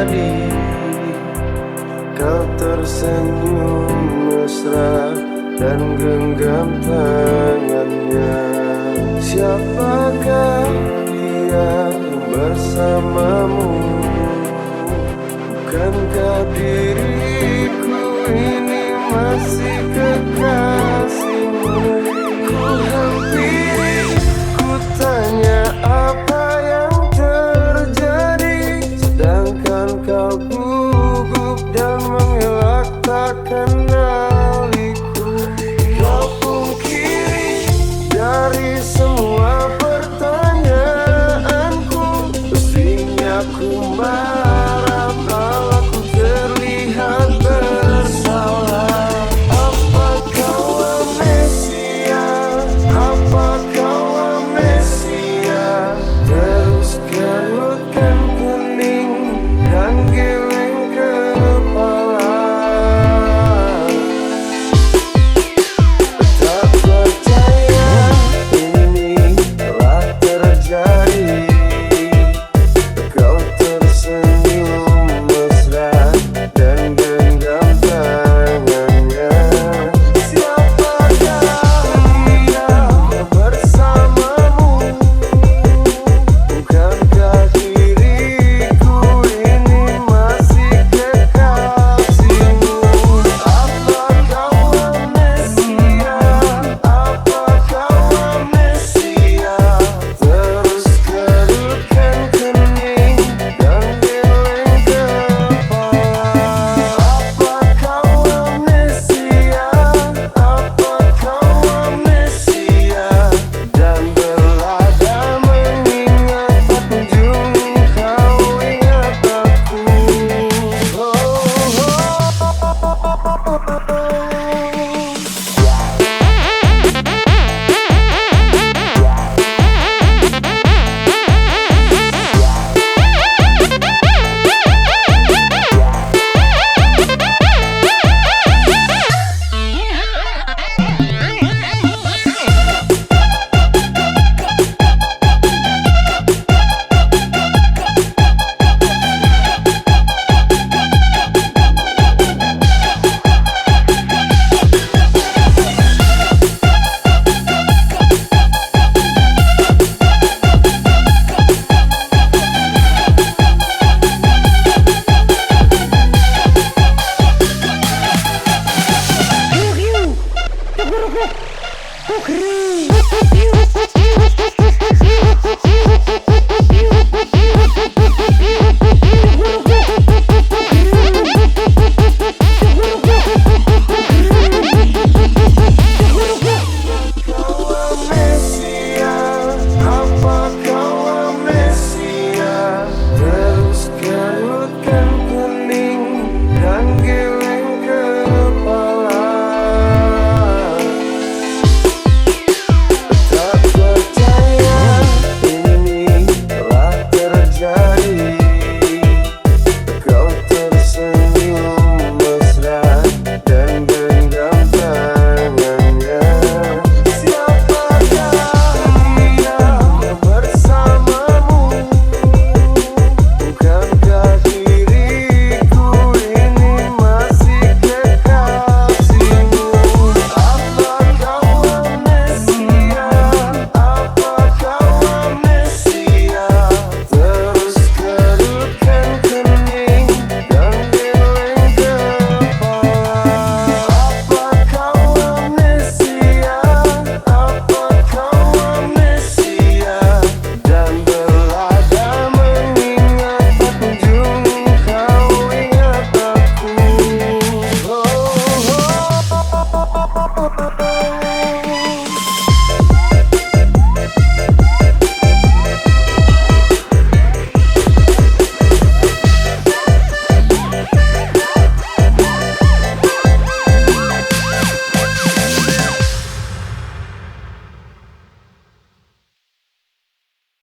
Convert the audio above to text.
terjadi. Kau tersenyum mesra dan genggam tangannya. Siapakah dia yang bersamamu? Bukankah diriku ini masih kekasihmu? Ku hampiri, ku tanya apa yang terjadi, sedangkan kau gugup dan mengelak tak kenaliku. Kau pungkiri dari semua pertanyaanku. Mestinya ku marah kalau ku terlihat bersalah. Apa kau amnesia? Apa kau amnesia? Terus kerutkan kening dan gila